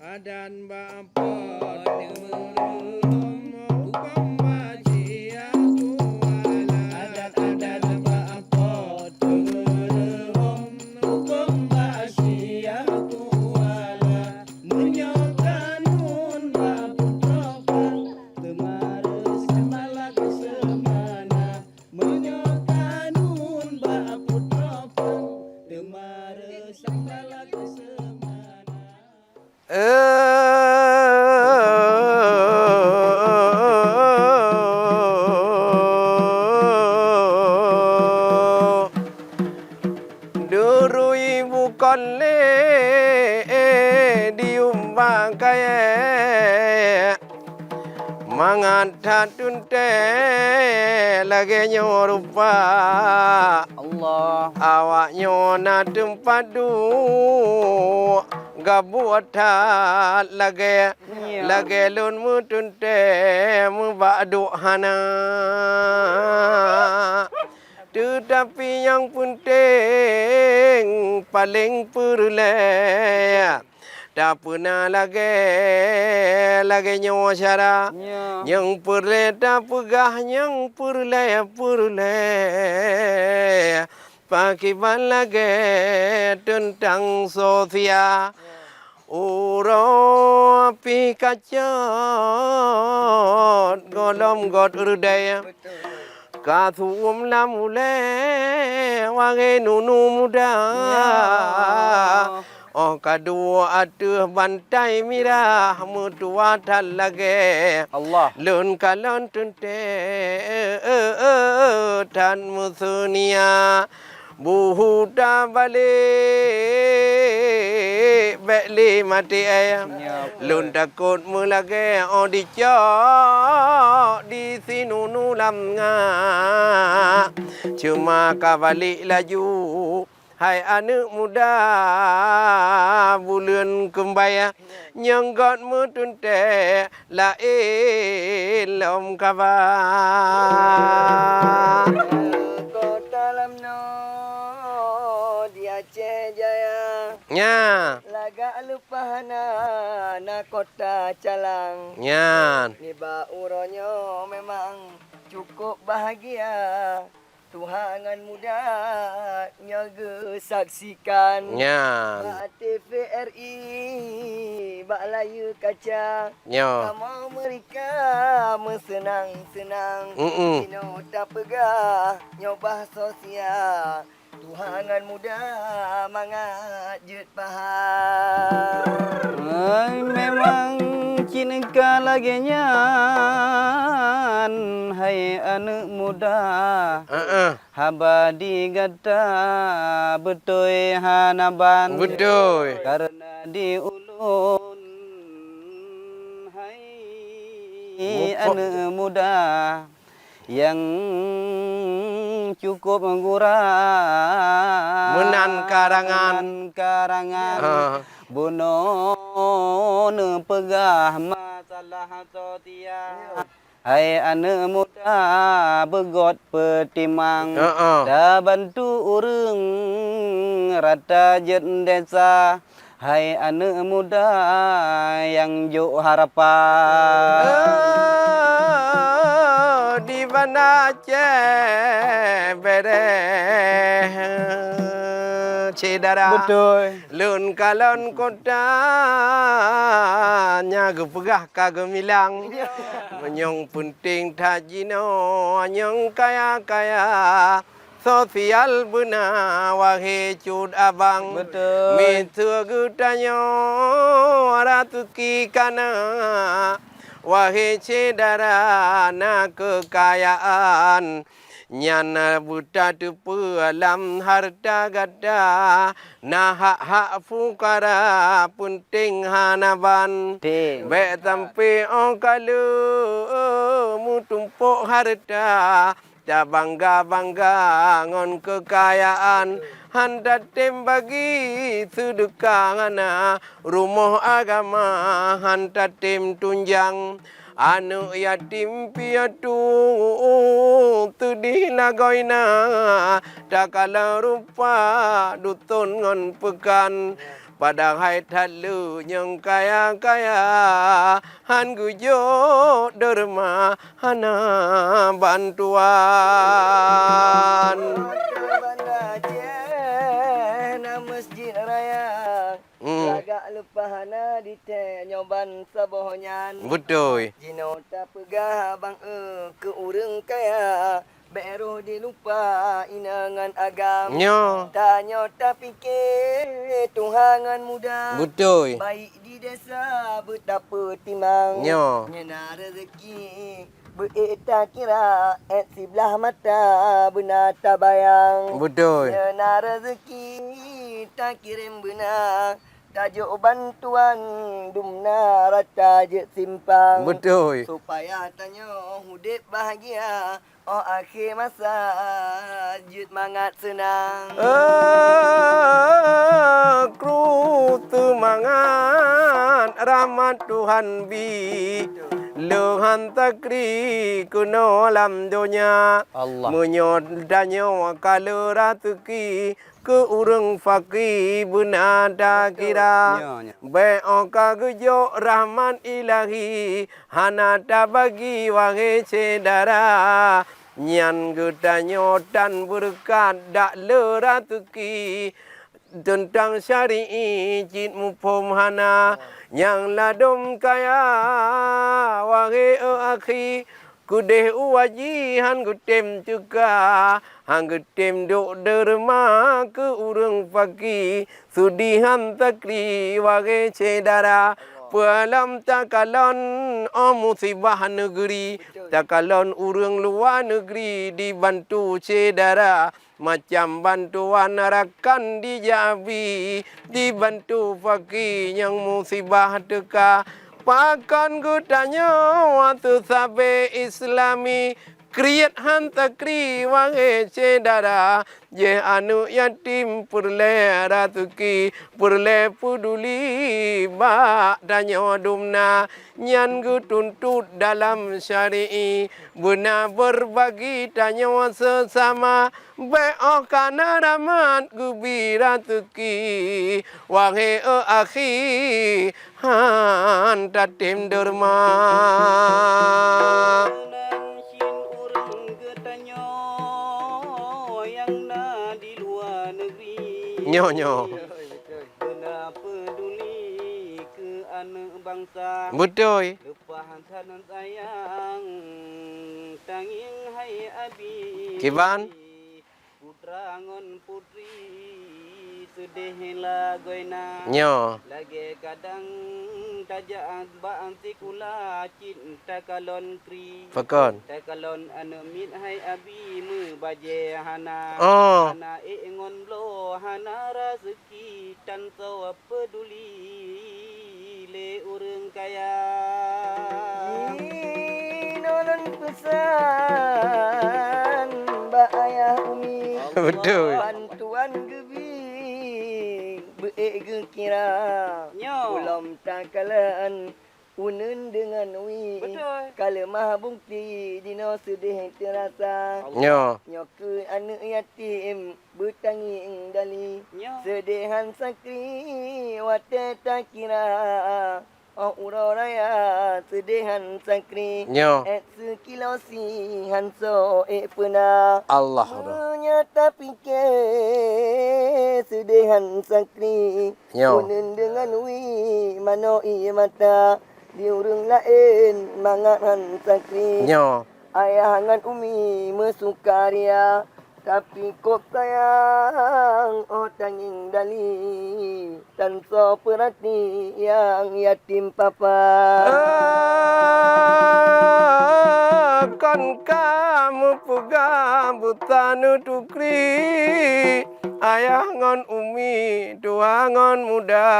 adan bapot demerum upam bacia kuala adat bapot demerum upam bacia kuala menyokanun baputropan temares malak semana menyokanun baputropan temares malak semana. Duru ibu kole diumbang kaya mangat tunte lagi nyorupa Allah awaknya na tempat du gabuat lagi lun mu tunte mu badu hana tetapi yang penting paling perlu tak pernah lagi nyawa cara yang perle tak pegah yang perle pakai lagi tentang sosial uro pi kacat golom god urdaya kathum lamule wange nunu muda oh kadua atuh bantai mirah mutua talage Allah lun kalon tunte tan musunia buhuda balik beli mati ayam lun takut mulage oh di sinunu lam nga cuma kabalik laju hai anak muda bulan kembaya nyenggot mutunte lain lom kabar kota lamno di Aceh Jaya nya laga lupahana na kota Calang nyan niba uronyo memang cukup bahagia Tuhangan muda nyaga saksikan Bak TVRI Bak Layu Kaca Kamu mereka mesenang-senang Dino tak pegah Nyobah sosial Tuhangan muda mangat jut paham memang cinka laginya hai anak muda haba digata betul hanaban betul karena di ulun hai anak muda yang cukup menggurau menan karangan buno pegah masalah sosial hai anak muda begot petimang dah bantu urang rata jen desa hai anak muda yang juk harapan di mana Aceh bere cedara betul lun kalon kota nyaga pegah kagemilang menyong penting tajino nyong kaya sosial bena wahe cud abang betul mitu gutanyo ratu ki kana wahai cedara na kekayaan nyana buta tupu alam harta gada na hak fukara punting hanaban be sampai kalu mutumpuk harta tak bangga ngon kekayaan handa tem bagi sedekahana rumah agama handa tem tunjang anu yatim piatu tudih nagoina tak kala rupa dutun ngon pekan padahal talu yang kaya-kaya han gujo derma hana bantuan. Masjid raya agak lepahana di nyoban sabohonyan Betul. jino tak pegah bang ke urang kaya beroh dilupa inangan agam Nyo. tanyo tak fikir tuhangan muda Betul. baik di desa betapa timang Nyo. nyena rezeki tak kira sebelah mata benar tak bayang Betul. nyena rezeki tak kirim benar tajuk bantuan dumna rata je simpang Betul. supaya tanya hidup bahagia akhir masa jut mangat senang Kru temangan rahmat Tuhan bi Luhan takri kuno lam dunia Allah. Menyodanya kalau ratuki ke urang fakir benada kira beoka gujo rahman ilahi hanata bagi wahai cedara nyan gedanyo dan berkat dak leratuki tentang syari'i jin mupom hana yang ladum kaya wahai akhi kudeh wajihan gutem juga hang gutem duk derma ke urang pagi sudihan takri wahai cedara Pelam takalon musibah negeri takalon urang luar negeri dibantu cedara macam bantuan rakan dijabi dibantu fakir yang musibah teka pakan gutanya waktu sabe islami kriat hanta kri wange cedara je anu yatim purle ratuki purle puduli ba danyo dumna nyan gu tuntut dalam syari'i guna berbagi danyo sesama be'o kana rahmat gubi ratuki wange akhi han tatim derma Nyo. Kena peduli ke anak bangsa Betul. lepahan sanan sayang tanging hai abi Kiban? putra ngon putri sedih lagoina Nyo. lagi kadang tajak baan sikula cinta kalon kri Fakon. takalon anu mit hai abi mu baje hana Oh. hana ingon lo hana rezeki tan so peduli le urang kaya nolon pesan ba ayah umi Betul. bantuan gebing beege kira belum takalan unun dengan wi kalau mah bukti dino sedih terasa Nyo. nyoku anak yatim bertangi dali sedihan sakri wate tak kira uraya sedihan sakri Nyo. sekilosi hanso pena Allah. nyata fikir sedihan sakri Nyo. unun dengan wi mano mata di urang lain mangahan sakri Nyo. ayah ngan umi mesukaria tapi kok sayang tanging dali tan so perhati yang yatim papa Kan kamu pegang butanu tukri ayah ngon umi tua ngon muda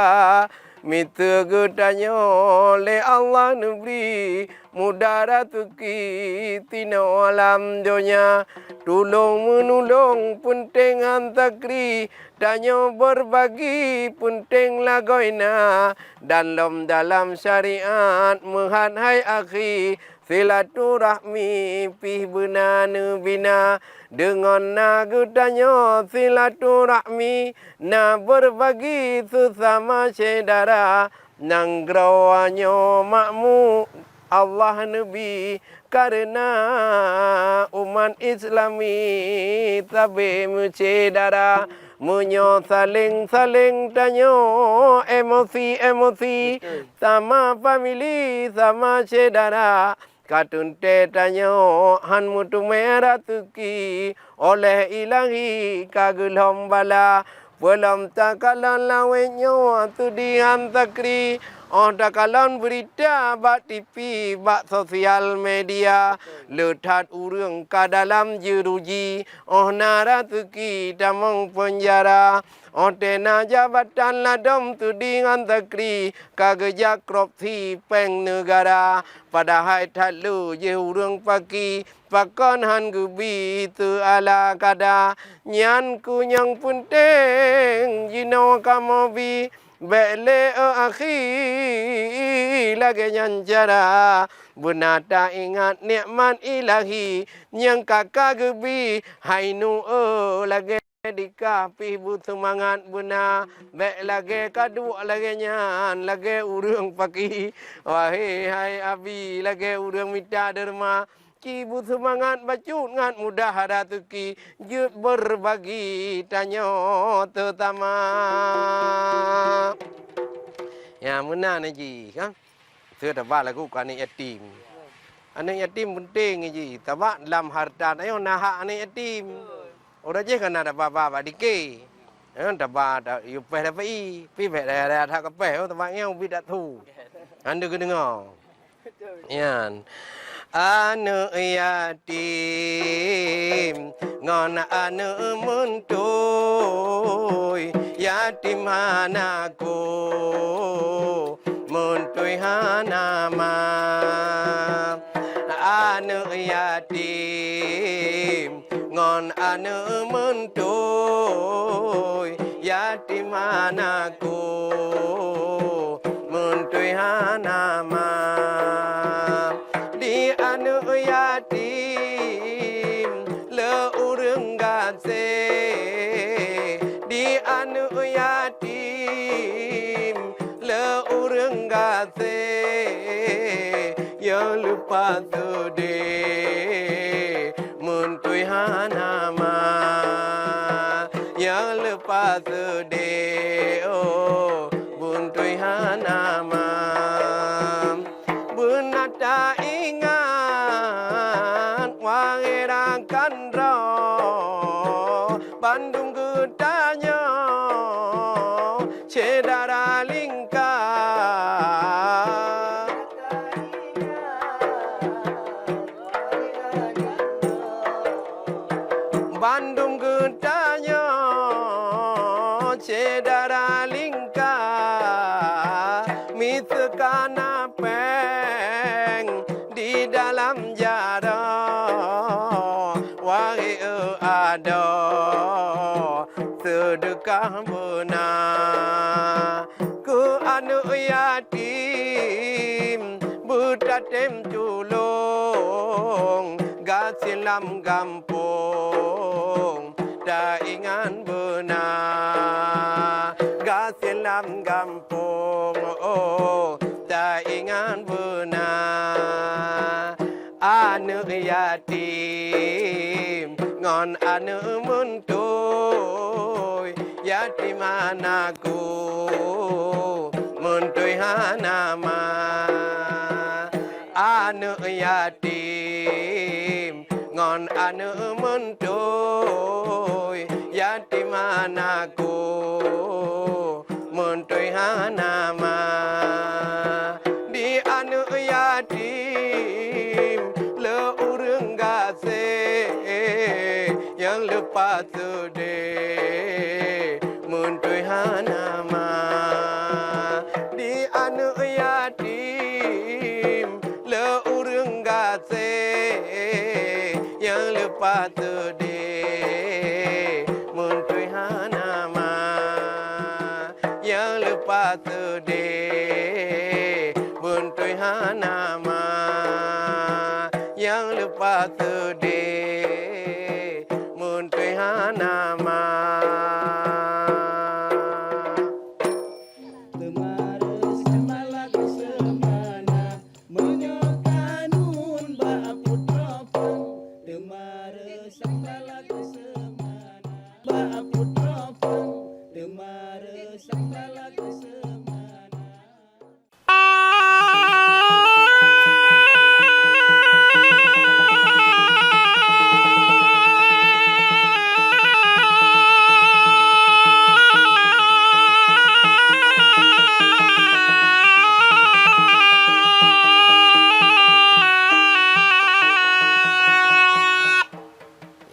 Mita gedanyo le Allah negeri mudaratuki tino alam dunia. Tolong menolong penting antakri, danyo berbagi penting lagoina. Dalam syariat muhad hai akhi, silaturahmi pih bina bina. Dengan nagu danyo silaturahmi, na berbagi sesama saudara. Nanggrawanyo makmu Allah Nabi, karena umat Islami tabe mencedara menyo saling tanyo emosi sama family sama cedara katun te tanyo han mutu merah tuki oleh ilahi kagulhom bala belum takalan lawenyo tu dihantakri. Oh takalan berita bak TV, bak sosial media. Letat urang ka dalam jeruji. Oh naratuki damang penjara. Oh tena jabatan ladom tu dihantakri. Kagejak korupsi peng negara. Padahal tak lu je urang paki. Pakon han gubi tu ala kada. Nyan ku yang penting jino kamobi. Bele akhi lagi nyanjara benata ingat nikmat ilahi yang kakak gebi hainu lagi dikapi bu semangat bena bek lagi kadu lagi nyan lagi urang paki wahai hai abi lagi urang minta derma Ki semangat bacut ngat mudah hadatuki jut berbagi tanyo terutama ya mana ni ji kan sudah tabak lagu kan ni yatim anak yatim penting ji tabak dalam harta ayo nahak anak yatim orang je kan ada bapa dike tabak you peh dapat pi peh dah tak peh tabak ngau pi dak tu anda kena dengar yan anu yatim ngon anu muntuy yatim hanaku muntuy hanama anu yatim ngon anu muntuy yatim hanaku muntuy hanama anu yatim le urang gase di anu yatim le urang gase ya lupa sude muntui hanama ya lupa sude oh buntui hanama benata Bandung getanya cedara lingkar Bandung getanya cedara lingkar misekana peng di dalam jarah wahai ada sedekah benar ku anu yatim butatem culung gasilam gampung daingan benar gasilam gampung oh daingan benar anu yatim ngon anu muntuy yatim anakku muntuy hanama anu yatim ngon anu muntuy yatim anakku muntuy hanama di anu yatim le urang gase yang lepas sude muntuy hanama di anu yatim le urang kasih yang lepas tu deh muntui hanama yang lepas tu deh muntui hanama yang lepas tu deh muntui hanama. Temares malak semana menyokanun baputropeng. Temares malak semana baputropeng. Temares malak semana.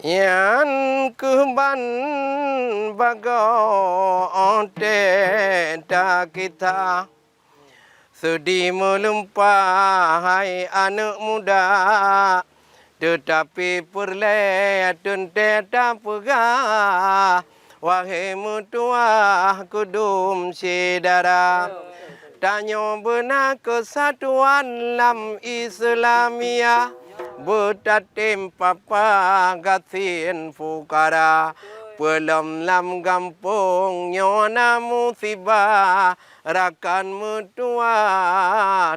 Yan kuban bago onte ta kita sudi melumpah hai anak muda tetapi perletun tak pegah wahai mutua kudum sedara tanya benar kesatuan lam Islamia betatim papa gatin fukara pelem lam kampung nyona musibah rakan mutua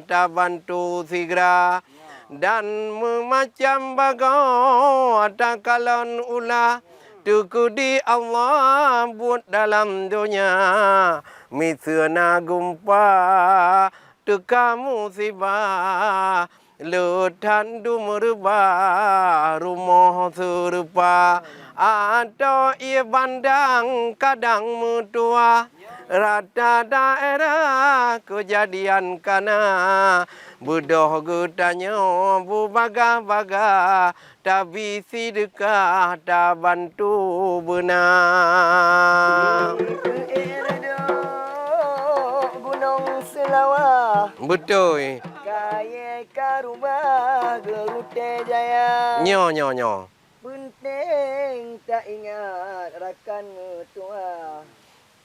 tak bantu segera dan memacam bagau tak kalon ulah tuku di Allah buat dalam dunia misana gumpa teka musibah lutan du merubah rumah serupa atau ia bandang kadang mutua rata daerah kejadian kana budoh gutanya bu baga-baga tak bisi dekah tak bantu benar. Gunung Selawah Betul. Kaya karubah Gerute Jaya Nyo. Penting tak ingat rakan tua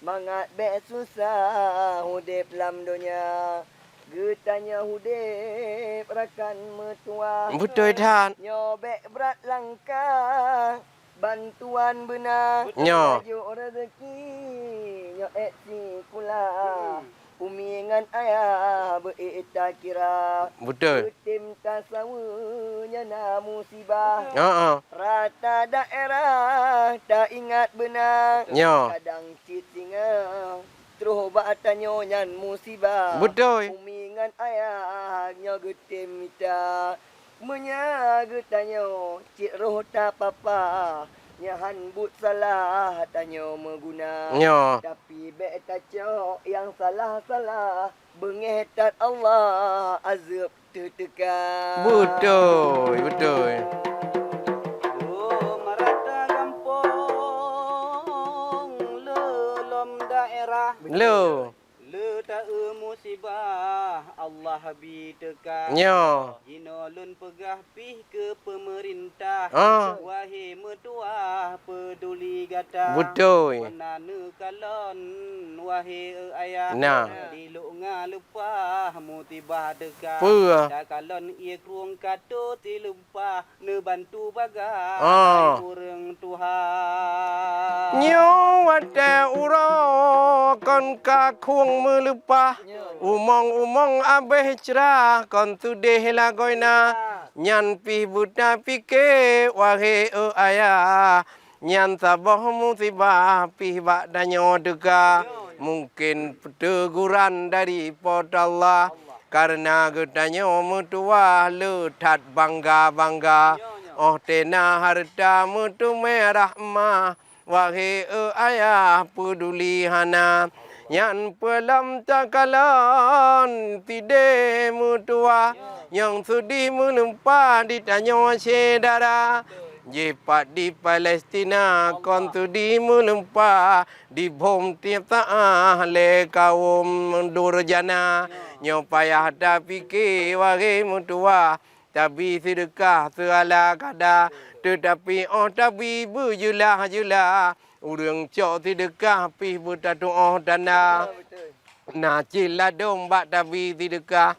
Mangat bek susah hudip lam dunia Getanya hudip rakan metua Betul Tan. Nyobek berat langkah bantuan benar Nyo. Tajuk rezeki Nyo eksi pula Umi dengan ayah berikta kira Betul. Tim tasawunya na musibah Rata daerah tak ingat benar Nyo. Kadang cit singa Terus batanyo nyan musibah Betul. Umi dengan ayah nyo getim mita Menyaga tanyo cik roh tak apa Nyahan but salah tanyo mengguna Nyo. Tapi bek tacok yang salah-salah Bengetat Allah azab tertekan Betul. Oh, merata kampung lelom daerah Lo. le tak musibah Allah habis tekan Nyo. Jinolun pegah pih ke pemerintah wahai mertua peduli gata Betul. Menana kalon wahai ayah Nah. diluk ngalupah mutibah dekat Pua. dak kalon ia kruang kato tilumpah ne bantu bagai urang Tuhan Nyo wate uro kon ka kuang melupah umong abeh cerah kon tudeh lagoina nyan pi buta pike wahai ayah nyan sabah musibah pi bak danyo dega mungkin teguran dari Allah karena getanya mutua letat bangga tena harta mutu merah mah wahai ayah peduli hana yang pelam takalan tide mutua yang sudi menumpah ditanya sedara jepat di Palestina kon sudi menumpah di bom tiap taah le kaum durjana nyo payah dah fikir wahai mutua tapi sedekah seala kadar. Tetapi tapi berjula-jula. Urang cok sedekah pi bertatu tanah. Betul. Nah cila domba tapi sedekah.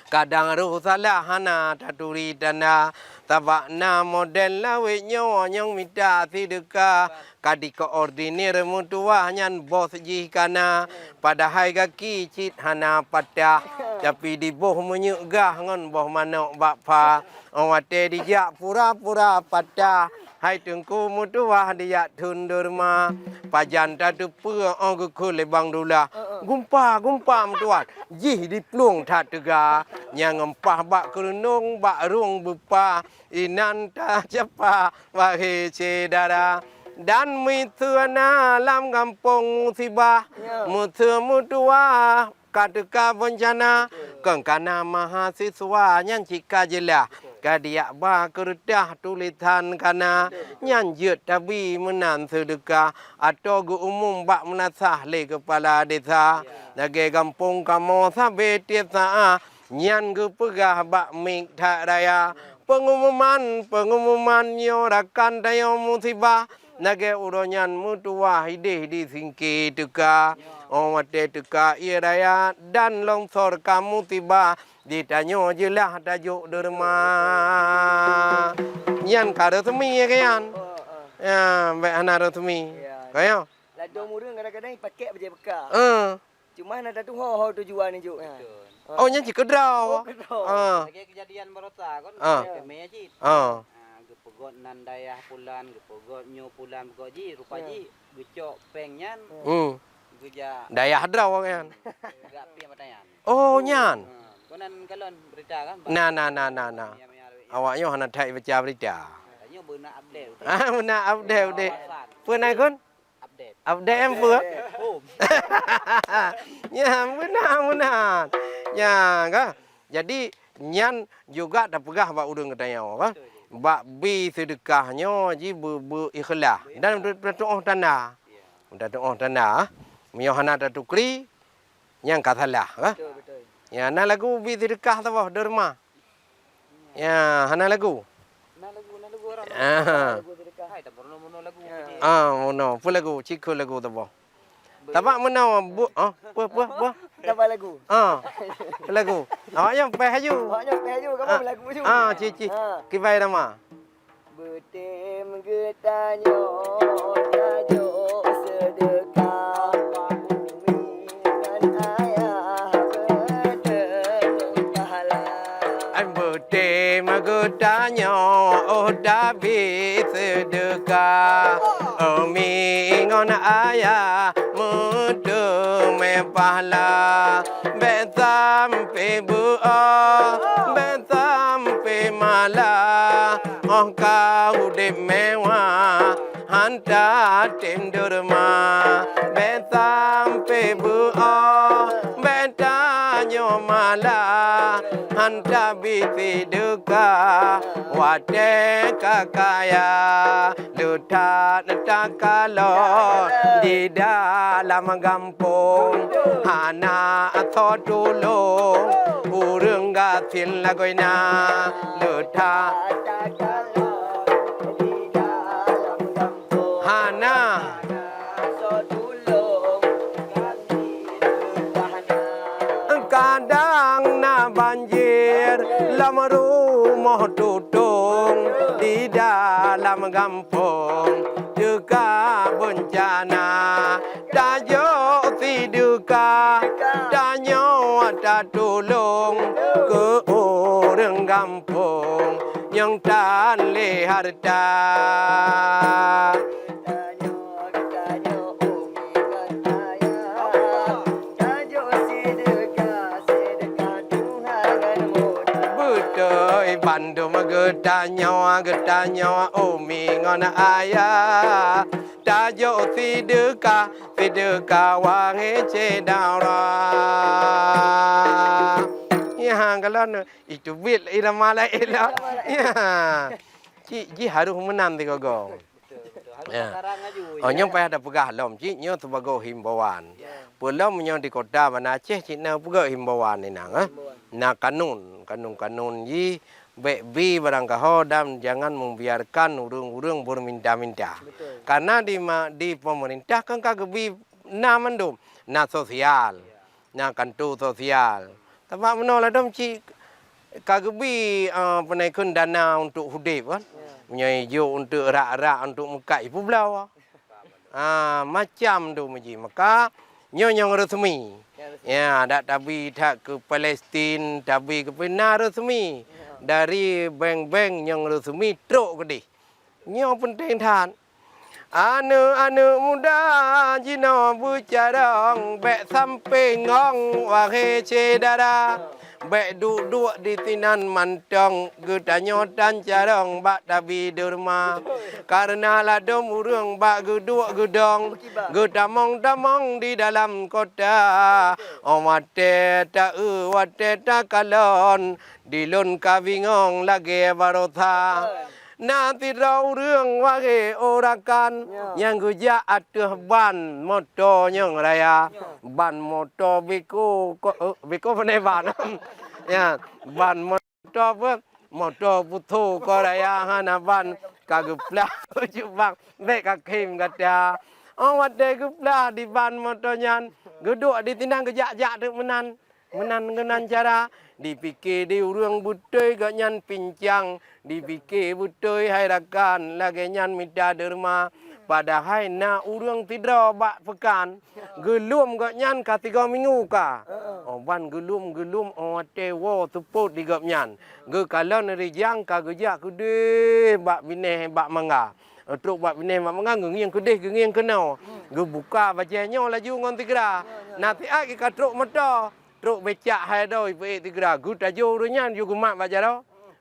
Kadang roh salah hana taturi tanah. Tabak na model lawe nyawa nyong minta sedekah. Kadika ordinir mutua nyan bos jikana. Padahal kaki cit hana patah. Tapi di boh menyegah ngon boh manok bakpa. Awate dijak pura-pura patah. Hai tengku mutua dia tundur ma. Pajan tatu pua ong kule bang dula. Gumpa mutuan. Jih di plung tak tega. Yang empah bak kerunung bak rung bepa. Inan tak cepa wahe cedara. Dan mituana lam kampung musibah. Mutua kadeka bencana. Kengkana mahasiswa nyan cika jelah. Kadiak ba keredah tulisan kana nyanjut tapi menan sedekah atau gu umum bak menasah le kepala desa nage kampung kamo sabe desa nyan gu pegah bak mik tak raya pengumuman nyorakan dayo musibah nage uronyan mutua hidih di singki teka wate teka ia raya dan longsor kamu tiba ditanya je lah tajuk derma. Yan karo temi ya kan? Ya, baik anak resmi. Kaya? Ladong murung kadang-kadang pakai baju bekal. Cuma nak tu ho tujuan ni juk. Oh, nyan cik kedraw. Lagi kejadian merota kan. Kemeh ji. Gepegot nan dayah pulan, gepegot nyo pulan gepegot ji, rupa ji gecok pengnya. Geja. Dayah draw kan? Gak pi matayan. Oh, nyan. Konan kalon berita kan. Nah. Awaknya hana thai baca berita. Katanya beuna update. Benar update. Pernah kon? Update em vừa. Ya, benar. Ya, kan? Jadi nyan juga dah pegah bak udang katanya kan? Bak bi sedekahnya ji berikhlas dan berdoa tanah. Berdoa tanah. Mio hana tukri yang katalah, kan? Betul. Ya, na lagu bi sedekah tu bah derma. Ya, hana lagu. Na lagu orang. Lagu sedekah. Hai tak perlu lagu. Mono, pu lagu, cikgu lagu tu bah. Tapak mana bu, apa? Dapat lagu. Lagu. Awaknya peh haju. Awaknya peh haju, kamu lagu haju. Cici. Kibai nama. Betem getanyo tajuk sedekah. Magutanya oh dabi sedekah umi ngon ayah mudu me pahala betam pe bua betam pe mala oh kau de mewah hanta tendurma betam pe bua betanyo mala hanta biti duka wate kakaya luta netakalo di dalam kampung hana atau dulu urung gatin lagoina luta hana kadang na banjir lama rumah tutung di dalam kampung juga bencana tajuk si duka tanya ada tolong ke orang kampung yang tak harta. Bandung getanya umi ngon ayah tajuk sedekah wangi cedara ya kalau itu bil irama lain lah ya ji harus menang tiga go nyong payah ada pegah lom ji nyo sebagai himbauan pulau menyo di kota mana Aceh cina pegah himbauan ni nang Nah kanun yi bi barang kahodam jangan membiarkan urung-urung berminta-minta. Karena di pemerintah kan kagebi na mandum, na sosial, na kantu sosial. Tapi menolak dom ci kagebi penaikun dana untuk hudip kan, menyayu untuk rak-rak untuk muka ibu belau. Macam tu meji maka nyong resmi. Ya, dak tabi tak ke Palestin, tabi ke benar resmi. Dari bank-bank yang resmi truk ke di. Nyong penting tan. Anu muda jino bucarong bek sampai ngong wahai cedara. Bek duduk di tinan mantong gedanyo dan carong bak tabi derma. Karena ladom urung bak geduk gedong gedamong di dalam kota. Omate ta wate ta kalon dilun kabingong lagi barotha. Nanti rau rương wage orakan yang guja atuh ban moto nyong raya ban moto biku pene ban ya ban moto moto putu ko raya hana ban kagupla jubang be kakim kata awat de gupla di ban moto nyan geduk di tindang gejak-jak tu menan ngenan cara dipikir di urang butoi gak nyan pincang dipikir butoi hai rakan lagi nyan minta derma padahal na urang tidra bak pekan gelum gak nyan ka 3 minggu ka ban gelum ate wo tuput di gap nyan ge kalon rijang ka gejak kude bak bineh bak mangga truk bak bineh bak mangga ngiang kedeh ngiang kenau ge buka bajenyo laju ngon tigra nanti ai ka truk motor truk becak hai doi pe tigra guta jo runyan ju gumat baca do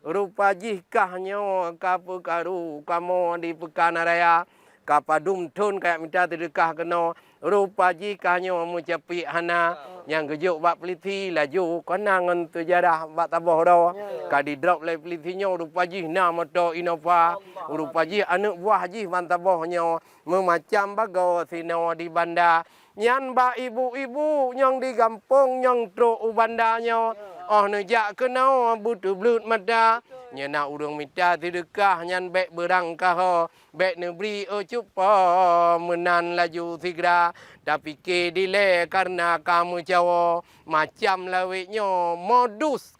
rupa jihkah nyo kapu karu kamo di pekan raya kapadum tun kayak minta sedekah keno rupa jihkah nyo mucapi hana yang gejuk bak peliti laju konangan tu jarah bak taboh do ka di drop le peliti nyo rupa jih na moto Innova rupa jih anak buah jih ban taboh nyo memacam bago sino di bandar nyan ba ibu-ibu nyong di kampung nyong truk ubandanya nejak kenau butuh blut mada nyana urang minta sedekah nyan bek berang kah bek nebri cupa menan laju sigra tapi ke dile karena kamu jawa macam lawiknya modus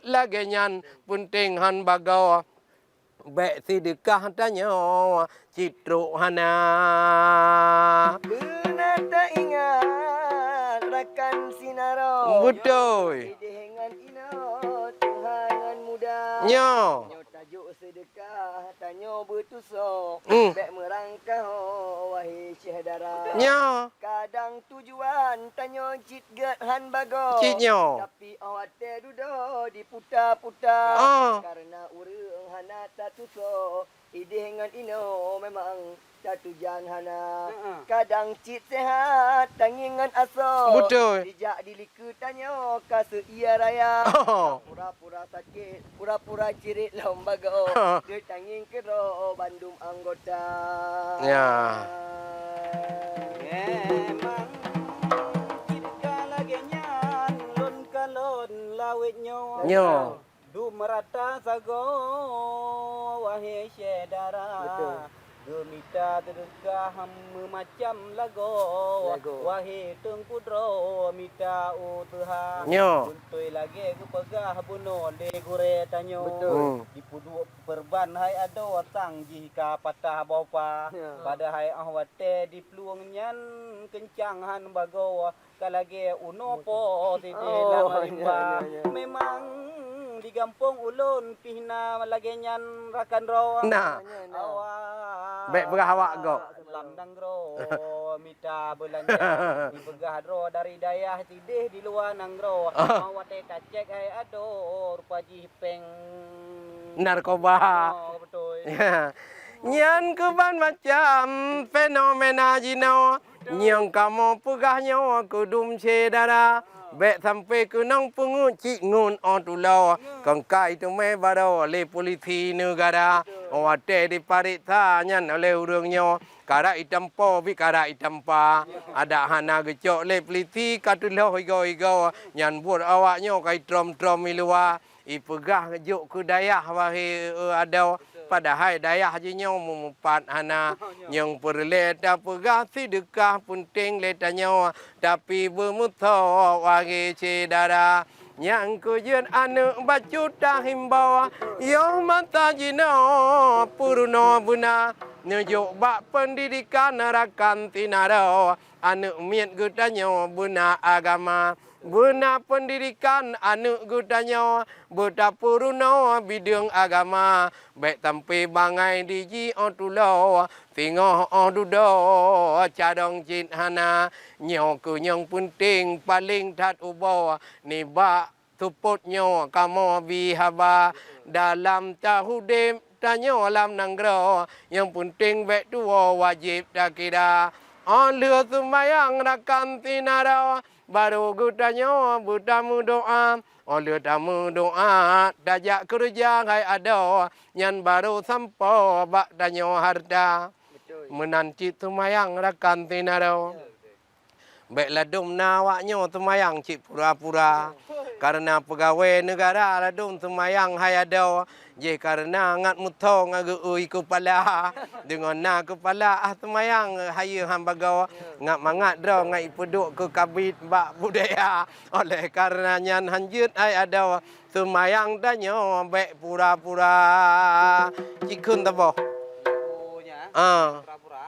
lagi nyan penting han bagau bek sedekah tanya citro hana benar tak ingat rakan sinaro betul dengan ino Tuhan muda nyo tajuk sedekah tanyo bertusuk bek merangkah wahai saudara nyo kadang tujuan tanyo cit get han bago cit nyo tapi awak te dudo diputa-puta karena urang hana tak tusuk ide dengan ino memang jatuh hana kadang cit sehat tangingan aso betul dijak diliku tanyo kase ia raya pura-pura sakit pura-pura cirit lembaga dia tanging kero bandung anggota ya memang kita lagi nyan lon kalon lawit nyo du merata sago wahai saudara gemita terkah memacam lago wahai tengkudro mita utuha untui lagi kepegah buno de gure tanyo dipudu perban hai ado tang jika patah bopa pada hai ahwate di peluang nyan kencang han bago kalage unopo tidi lama memang di kampung ulun pihna lagi nyan rakan ro nah baik begah awak go landang ro mita belanja di begah ro dari dayah tidih di luar nang ro awate kacek ai ado rupa jipeng narkoba betul nyan keban macam fenomena jino nyang kamu pegahnya kudum cedara bek sampai ke nang penguci ngun otulau kangkai tu me baro le polisi negara awate di parit nyan oleh urangnya Kara itam po bi kara itam pa. Ada hana gecok le peliti katuloh higo nyan buat awaknya kai trom milua. Ipegah ngejuk ke dayah wahi ada padahal dayah je nyau mempat hana yang perle ta pegah sedekah penting le tanya tapi bermuto wahi cedara yang kujen anu bacuta himbau yo mata jino purno buna nujuk bak pendidikan rakan tinaro anu miet gudanyo buna agama guna pendidikan anu gudanyo buta purno bidang agama baik tampi bangai diji otulo tingoh odudo cadong cin hana nyoku nyong penting paling tat ubo ni ba tuputnyo kamo bihaba dalam tahudem tanyo lam nanggro yang penting baik tuo wajib tak kira on lừa sumayang rakan tinara baru gudanyo butamu doa oleh tamu doa dajak kerja hai ada nyan baru sampo bak danyo harta menanti sumayang rakan tinara baik ladum nawaknya sumayang cik pura-pura karena pegawai negara ladum sumayang hai ada je karena ngat mutong agu ku kepala dengan na kepala sumayang hayu hambagau ngat mangat draw ngai peduk ke kabit bak budaya oleh karena nyan hanjut ai ada sumayang danyo baik pura-pura cikun tabo pura-pura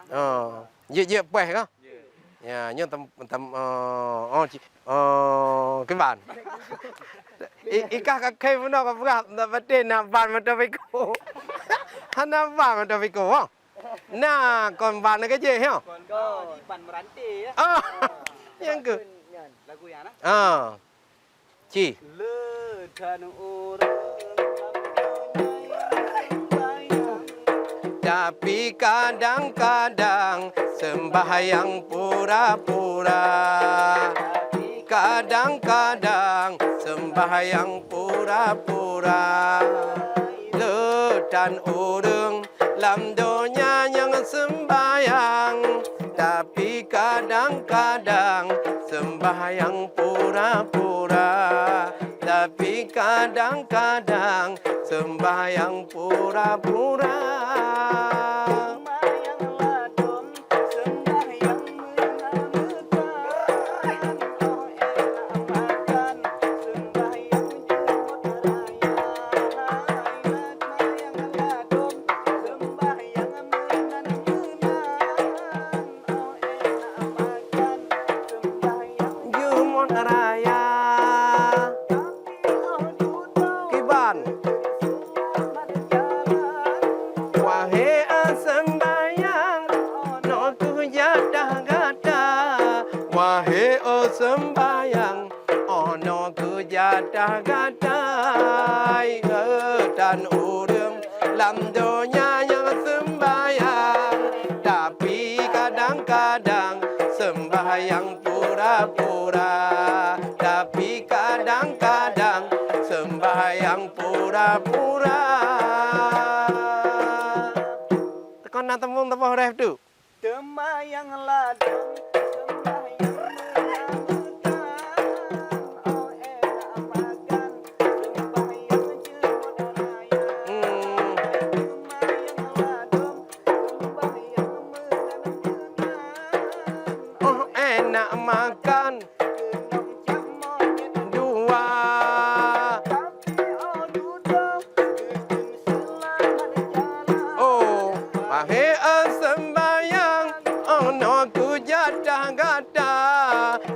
je peh ka ya nyo tam cái bàn ikah kakek pun nak berat dapat nak ban macam itu hana ban macam itu nah kon ban cái gì hả ban meranti ya yang ke lagu ya nah ci le dan orang tapi kadang-kadang sembahyang pura-pura kadang-kadang sembahyang pura-pura dan orang lam donya yang sembahyang tapi kadang-kadang sembahyang pura-pura tapi kadang-kadang sembahyang pura-pura sembayang ono ku jatah-gatai dan urang lam donya yang sembayang tapi kadang-kadang sembayang pura-pura tapi kadang-kadang sembayang pura-pura tekan na tembung tepoh ref tu Temayang ladang makan dua oh mahe sembayang ono ku jatah-gata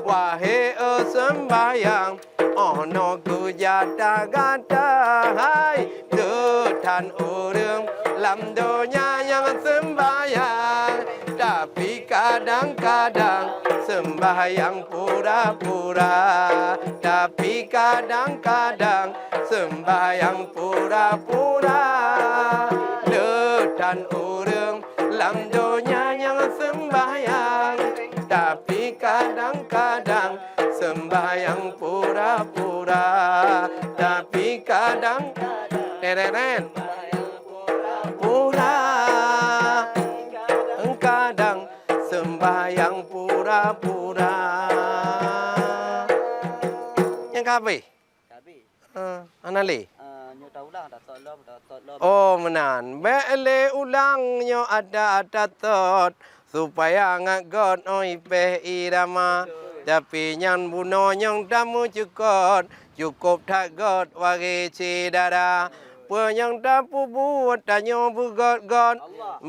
wahe sembayang ono ku jatah-gata hai Tuhan urang lam donya yang sembayang tapi kadang-kadang sembahyang pura-pura tapi kadang-kadang sembahyang pura-pura dan orang lam donya yang sembahyang tapi kadang-kadang sembahyang pura-pura tapi kadang-kadang pura-pura kadang yang kabe. Kabe. Anali. Nyo taulah dah tolong Oh menan. Bele ulang nyo ada tot supaya ngagot oi pe irama. Tapi nyan buno nyong tamu cukup tak got wage cidara. Penyang dapu buat tanyo bugot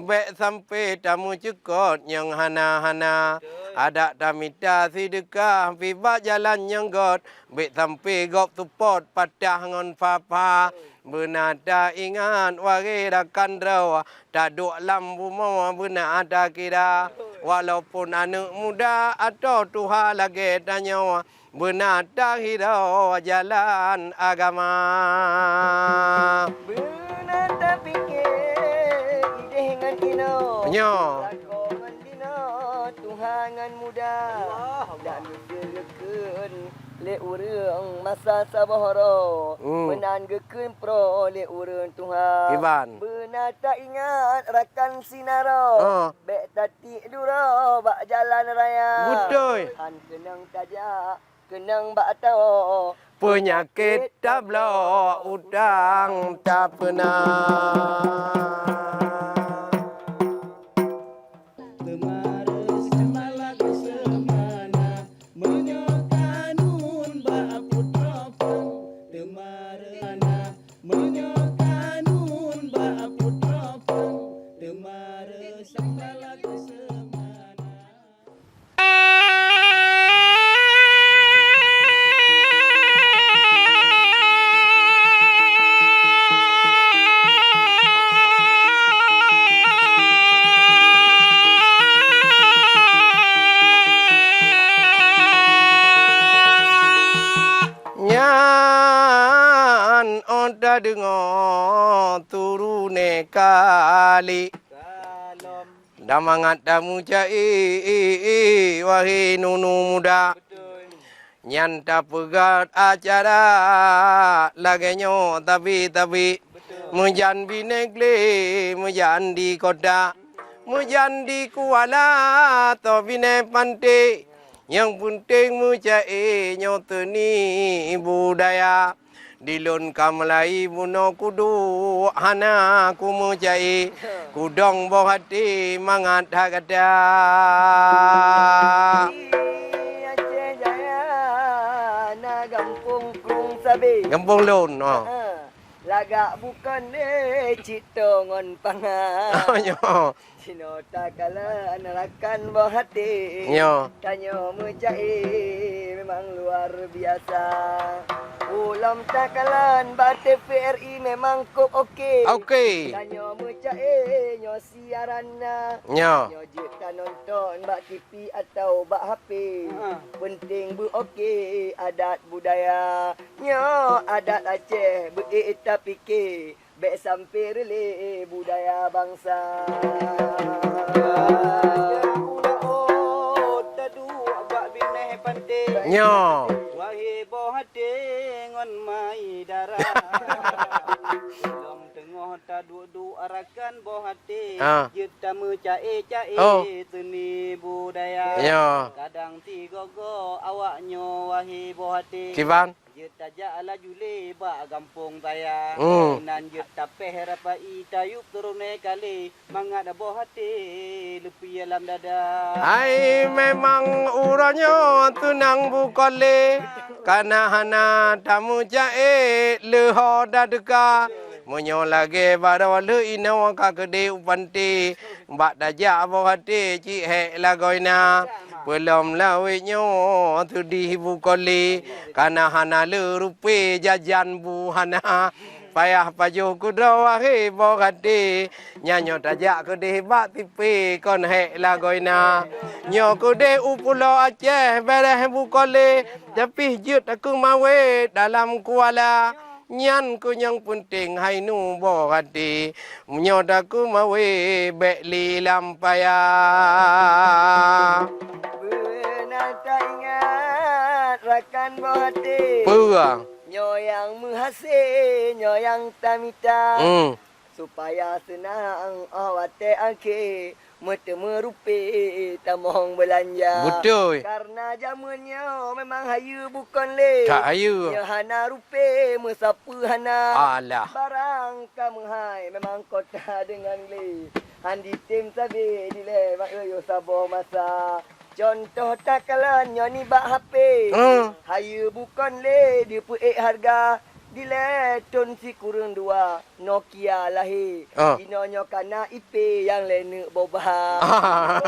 be sampai tamu cukup nyong hana. Ada tamita sidekah piba jalan nyong got be sampai gop support patah ngon papa. Benada ingat wage rakan rawa tak duk lambu mau benar ada kira walaupun anak muda atau Tuhan lagi tanya benar tak hirau jalan agama. Benar tak fikir ide dengan ino. Nyo. Lakongan dino Tuhangan muda. Dan direken le urang masa sabahara. Menan gekeun pro le urang Tuhan. Iban. Benar tak ingat rakan sinaro. Bek tati duro bak jalan raya. Betul. Han kenang tajak, kenang bak tau. Penyakit tak blok, udang tak pernah. Oda dengar turune kali damangat damu cai wahai nunu muda nyanta pegat acara lagenyo tapi menjan binekle menjan di kota menjan di Kuala to bine pante yang penting mucai nyoteni budaya Dilun kamlai buno kudu hana kumucai kudong boh hati mangat hagada. Aceh Jaya na gampung krung sabi. Gampung lun. Lagak bukan cito ngon pangan. Oh nyo. Cino takala anarakan boh hati. Nyo. Tanyo mucai memang luar biasa. Ulam takalan bate PRI memang kok okey. Okey. Tanyo mucai nyo siaran na. Nyo. Nyo jika nonton bak TV atau bak HP. Penting bu okey adat budaya. Nyo adat Aceh beita fikir. Bek sampai rele budaya bangsa. Nyo. Wahai bohate ngon mai darah. Belum tengah ta du arakan bohate. Kita mecae seni budaya. Nyo. Kadang ti gogo awaknyo wahai bohate. Kiban. Kita jala jule ba gampung taya. Nan kita pehra pa itayup turune kali mangat bohate lepi alam dada. Ai memang uranyo tunang bukole kana hana tamu jae leho dadeka monyo lage baro le ino ka gede upante mbak daja bohate ci he lagoina belum lawe nyo tu di bukole kana hana le rupe jajan bu hana payah paju kudo wahe bogade nyanyo tajak kude bak tipe kon he lagoina nyo kude upulo Aceh bereh bukole tapi jut aku mawe dalam Kuala nyan ku yang penting hai nu bogade nyo daku mawe bek li lampaya Benar tak ingat rakan bohate. Puang. Nyo yang menghasih, nyo yang tamita. Supaya senang awate angke Mata merupi tamong belanja. Betul. Karena zamannya memang hayu bukan le. Tak hayu. Ya hana rupi mesapu hana. Alah. Barang kamu hai memang kota dengan le. Handi tim sabi dile mak yo sabo masa. Contoh takalan nyoni bak HP. Hayu bukan le dia pu harga. Dile ton si kurang dua Nokia lahir. Inonyo kana IP yang lene bobah.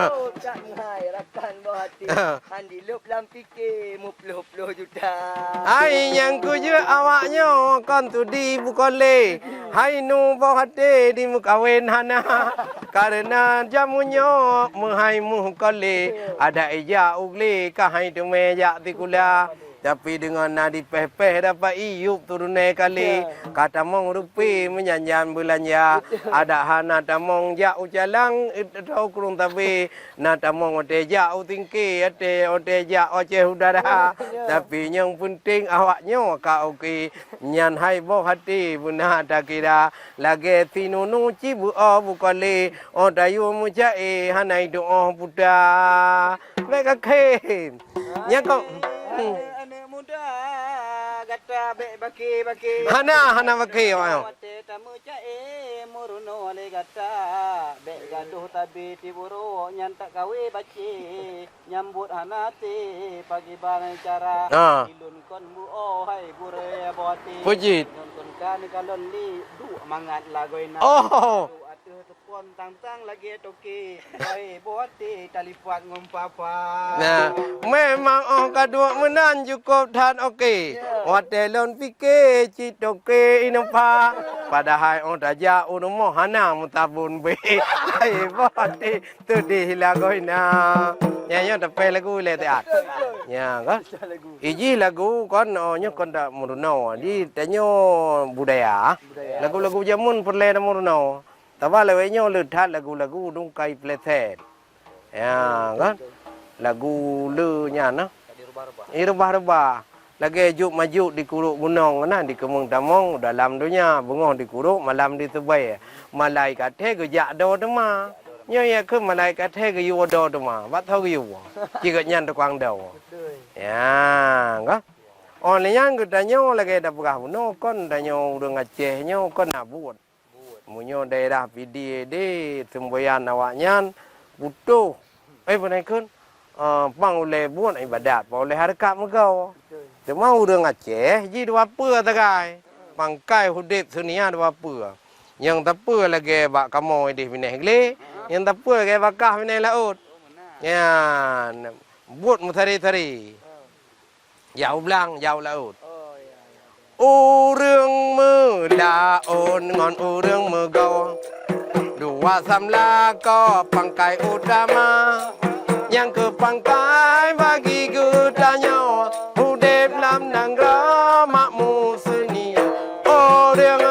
Oh tak ngai rakan bawah hati. Handi lup lam fikir mu 10 juta. Hai yang ku je awaknya kon tu di bukan le. Hai nu bawah hati di muka wen hana. Karena jamunya menghai mu kole. Ada eja ugli kahai tu meja tikula. Tapi dengan nadi peh-peh dapat iup turun kali. Kata mong rupi menyanyian belanja. Ada hana tamong jak ucalang tahu kurung tapi na tamong ote jak utingki ote jak oce udara. Tapi yang penting awaknya ka oke nyan hai bo hati buna tak kira lagi tinunu cibu bukali odayu mujae hanai doa buda. Mereka kem. Nyakok. Muda gata be baki Hana baki ayo tamu cae muruno le gata be gaduh tabi tiburu nyantak kawe baci nyambut hanate pagi barang cara ilun kon bu hai bure boti Pujit kon kan kalon li du mangat lagoina atuh tepon tang lagi toki hai boti talifat ngumpapa. Nah, memang kadua menan cukup tan okey. Hotelon fikir cit okey inompa. Padahal daja unumo hana mutabun be. Hai boti tu di lagoina. Nyanyi tapi lagu le teat. Ya kan? Iji lagu kon nyo kon dak muruno. Di tanyo budaya. Lagu-lagu jamun perle muruno. Tapi lewenya ledat lagu-lagu dong kai pleset. Ya kan? Lagu le nya nah. Rubah-rubah. Lagi juk maju di kuruk gunung nah di kemung tamong dalam dunia bengong di kuruk malam di tebai. Malaikat he ke jak do dema. Nya ya ke malaikat he ke yu do dema. Bat thau yu. Chỉ nyan to kwang do. Ya, kan? Oleh yang kedanyo lagi dak begah no kon danyo urang Aceh nyo kon nabut. Munyo daerah PDAD semboyan awaknya butuh penaikan pang oleh buat ibadat oleh harkat megau cuma urang Aceh ji dua apa tagai pangkai hudip sunia dua apa yang tapa lagi bak kamu di mineh gle yang tapa lagi bakah mineh laut ya buat mutari-tari jauh belang jauh laut urang melaon ngon urang megau dua samla ko pangkai utama yang ke pangkai bagi gudanya hudep lam nangra makmu seni urang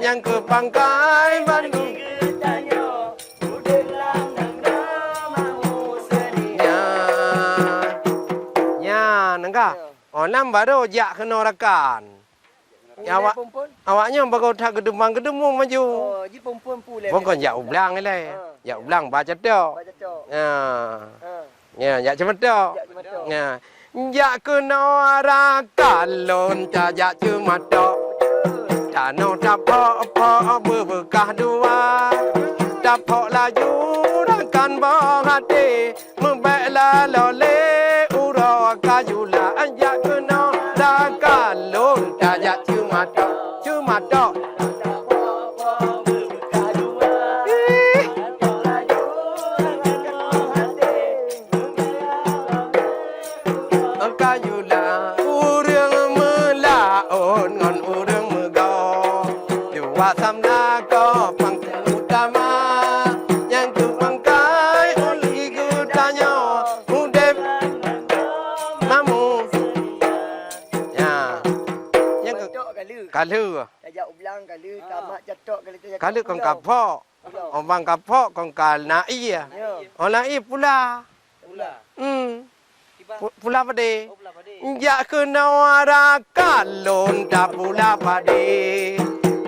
yang ke pangkai bagi Nam baru jak kena rakan. Awaknya baru tak gedemang maju. Oh, ji perempuan pula. Bukan jak ublang ni. Jak ublang baca tok. Ya, jak cuma tok. Ya. Jak kena rakan lon jak cuma tok. Tano tapok berbekah dua. Tapok laju rakan bawah hati. Membaiklah lole ura kajula anjak kena rakalon tajak cuma tok kajula urang melaon ngon urang megau dua samna ko pangkal utama yang tu pangkai oli gudanya hudep mamu ya yang kalu Tajak ublang kalu tamak jatok kalu kong kapok orang kapok kong kal nai ya orang nai pula Pula pade. Oh, pula pade. Ya kenawara kalon da pula pade.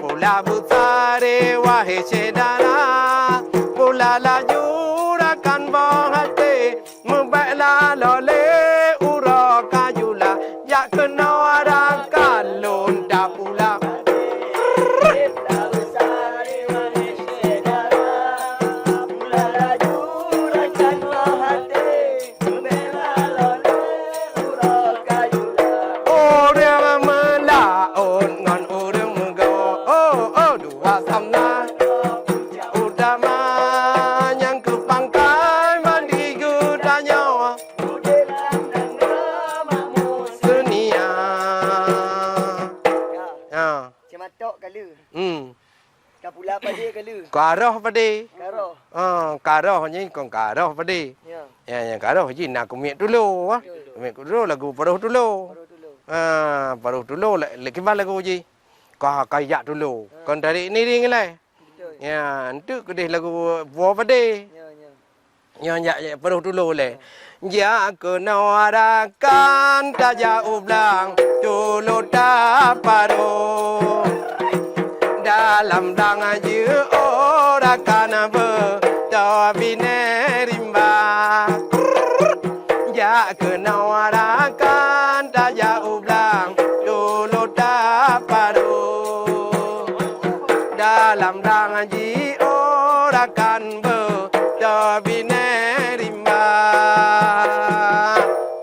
Pula busare wahe sedara. Pula la jura kan bohate. Mubala lole uro kajula. Ya kenawara kalon da pula. Karoh pade. Karoh. Karoh ni kong karoh pade. Ya. Ya karoh je nak kumit dulu ah. Kumit dulu lagu paruh dulu. Baru dulu. Paruh dulu lagi lagu je. Kau kayak dulu. Kon dari ni ring lai. Betul. Ya, itu kedih lagu buah pade. Ya. Ya paruh dulu le. Ya kenawarakan tak jauh belang dulu tak paruh. Dalam dangan je ora kana bertabinerimba. Ya kenawarakan tak jauh belang dulu tak paruh. Dalam dangan je ora kan bertabinerimba.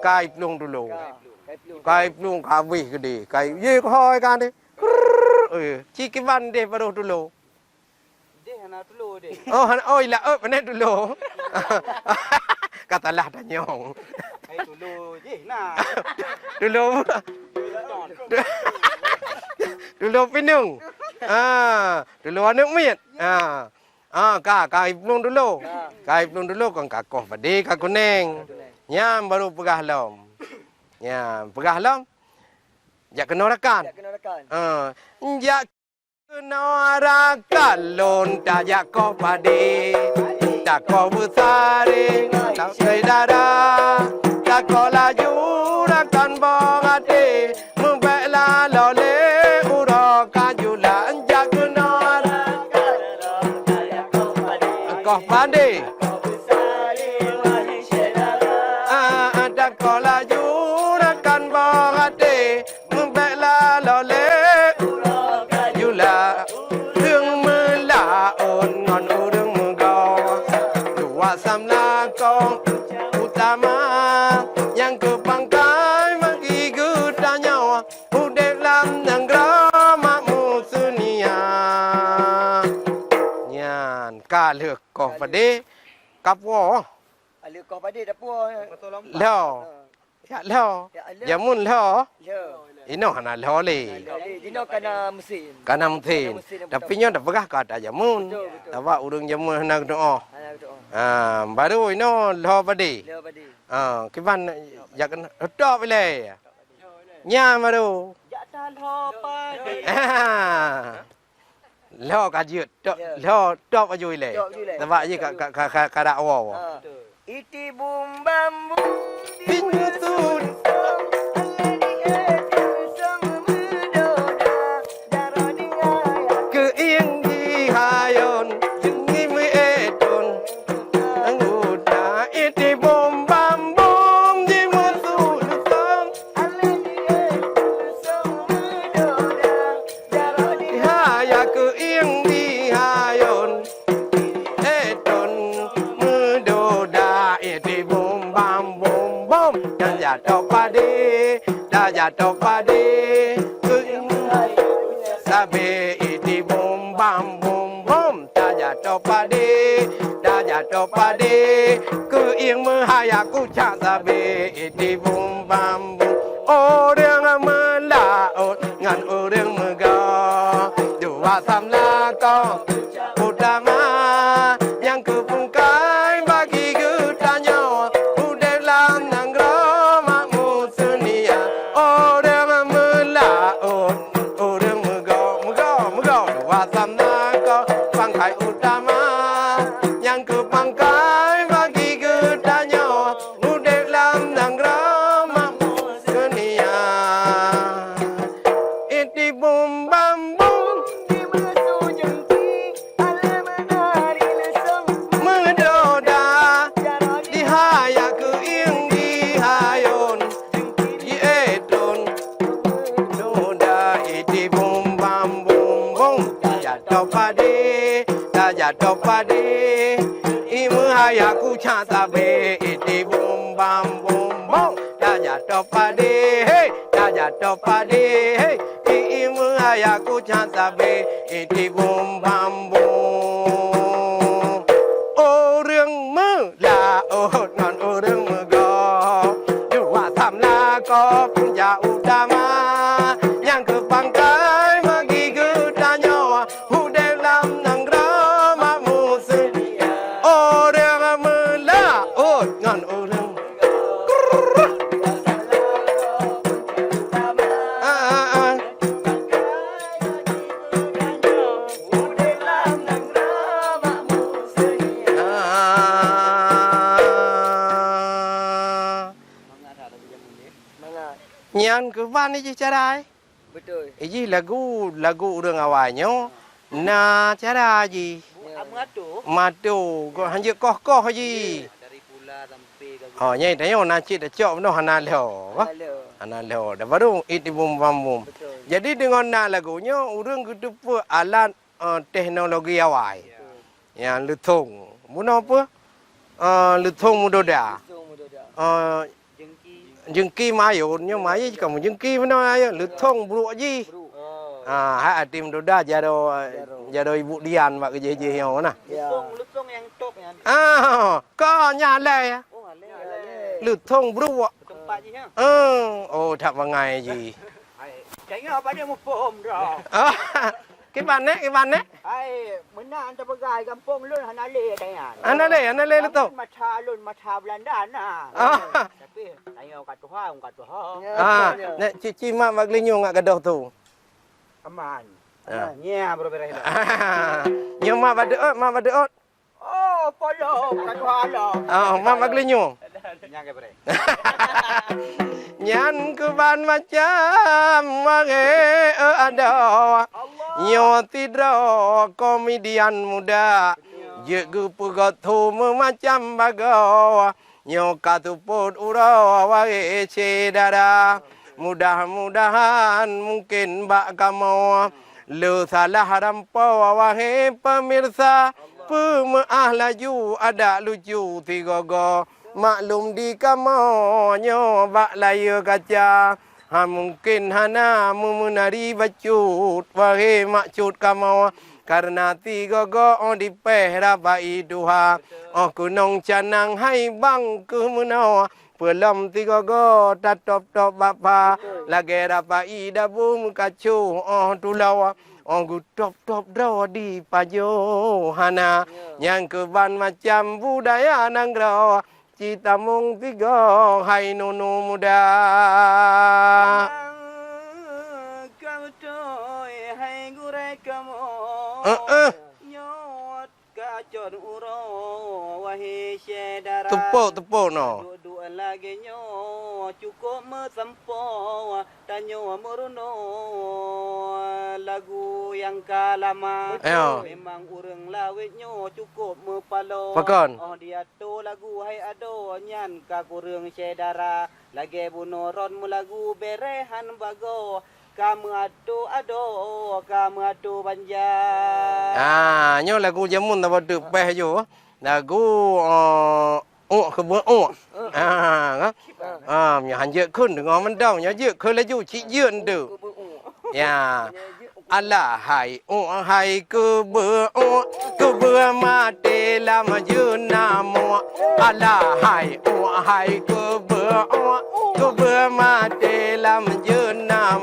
Kai plung dulu. Kai plung kawih gede. Kai ye khoi kan đi. Chi văn deh baru dulu. Deh anak dulu deh. Oh ilah benar dulu. Katalah danyong. Hai dulu je nah. Dulu. Dulu pinung. Dulu anak miat. Kai plung dulu. Kai plung dulu kon kakoh pade ka kuneng. Nyam baru pegah lom. Ya, pegah lom. Ya kenorakan. Ya kenorakan lon tak ya kau pade. Tak kau besare, tak saudara. Tak kau laju rakan bongate. Membela lole uro kajula. Ya kenorakan kau pade. Tak kau laju rakan bongate. Membela lole yula đường mưa lạ ồn ngọn u đường mưa gò dua samla kong utama yang kepangkai magi gudanya udek lam nangrama musunia nyan ka lược ko pade kapwo Aluk kau pada dah puas. lo ya lo ya mun lo Ya. ino hana lo le Dino kena mesin. Kana mungkin. Tapi nya dah pegah ka ada jamun. Tawa urang jamun nak doa. Anak doa. Baru ino lo padi. Leo padi. Kiban yak tok bele. Nya baru. Ya tan hopa. Lo ka jut tok lo tok ajui le. Tawa ye ka da awo. Iti bum bambu Pinyutun keing di hayon jengi mi eton anggota iti bom bam bom di mutu lutong haya keing di hayon eton mudoda iti bom bam bom bom dan jatuh pade keing sabe iti bom bam bom bom ta jatuh pade keing mehayaku cak sabe iti bom bam bom orang melaut ngan orang megah dua samla kau utama yang kepungkai bagi gutanya udek lam nanggro makmu sunia orang melaut orang megah dua samla kau pangkai utama yang kepangkai bagi gutanya udek lam nanggro topade imaya ku chanta be iti bum bam bum bom daja topade hey daja topade hey imaya ku chanta be iti bum bam bum o rương mơ là o non o rương mơ go yu wa tham la ko pun ja utama yang ke pangkai magi ke tanyo hu de lam nang ra ma mu se o rương mơ la o non o rương Nyan ke van ni cara Betul. Iji lagu urang awalnya na cara ji matu ko hanje koh ji dari pula sampai ke oh nyai tayo na cit cok no hana leo hana leo da baru itibum bambum jadi dengan na lagunya urang kedepa alat teknologi awal yang lutung muno apa lutung mudoda jengki mayun nhưng mà ấy còn một jengki nó lutung bro ji hai tim doda jado ibu Dian mak ke je yo na lutung yang top yang có nhà lệ lutung bro tempat je ha thật vào ngày gì kayaknya pada mau pom dah cái bàn đấy ai mana anta bagai kampung lun hanale dayan anale lutung mata Belanda na tapi ayo kat Tuhan nek cici mak maglinyo ngak gadoh tu aman nya berbeda nyo mak badeot oh polo kat Tuhan mak maglinyo nya ke bre nyan ke ban macam mage ada nyo tidro komedian muda je gu pugatu macam bago nyo katuput uro wae cedara mudah-mudahan mungkin bak kamu lu salah rampo wae pemirsa pemaah laju ada lucu tigogo maklum di kamonyo bak layu kaca mungkin hana menari bacut wahe macut kamu karena tiga go di pehra bai duha kunong canang hai bang kemenau pelam tiga go tatop top bapa lagi rapai dabu kacu tulau gu top draw di pajo hana yang keban macam budaya nanggro cita mung tiga hai nunu muda kamu toy hai gurai kamu nyot kacor uro wahi sedara tepuk no dua lagi nyo cukup mesempo tanyo meruno lagu yang kalama memang urang lawit nyo cukup mepalo dia tu lagu hai ado nyan ka kurang sedara lagi bunoron mu lagu berehan bago kamu ado banjar nyo lagu jamun ta badu peh jo lagu kebun nhà hành dựa khôn được ngon mình đâu nhà dựa khơi lấy dù chỉ dựa được ya Allah hai cơ bữa mà tê làm dưa nam Allah hai cơ bữa mà tê làm dưa nam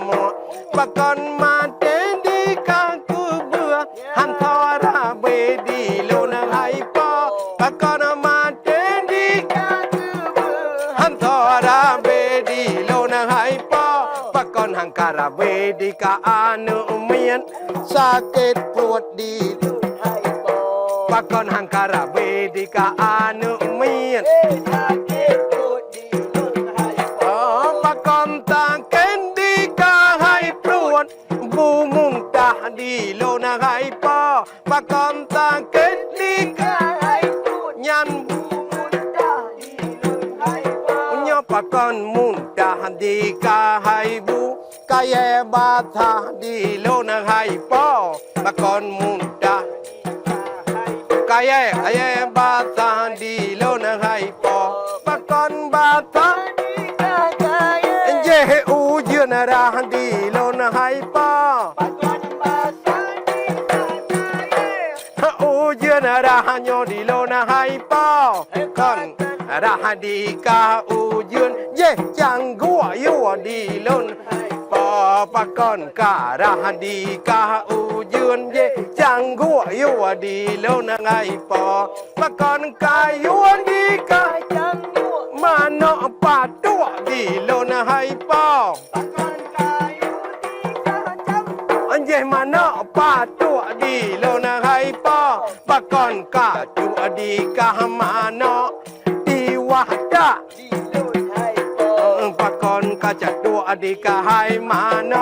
bà con mà tê đi cả cơ bữa han thò ra bê đi lâu nang hai po bà con mà tê đi cả cơ bữa han thò ra bê đi lâu nang hai po bà con hàng cara bê đi cả anu sakit perut di pak kon hangkara bedika anu mien sakit perut di pak kon tangken di ka hai perut bu muntah di lona hai pa pak kon tangken di ka hai perut nyan bu muntah di lona hai pa nyo pak kon muntah di ka hai bu kaya batah di lona hai po bakon muda กายบาสันดีโลนะให้ปอปะกอนบาสันเย่อูยืนราดีโลนะให้ปออูยืนราโยดีโลนะให้ปอก่อนราดีกาอูยืนเย่จังกัวยัวดีโลนปอปะกอนการาดีกาอูยืนเย่จังกัวยัวดีโลนะให้ปอปะกอนกายัวดีกามาโนปาตัวดีโลนะให้ปออันเย่มาโนปาตัวดีโลนะให้ปอปะกอนกาจัวดีกามาโนดีวะดาปะกอนกาจัดตัวดีกาให้มาโน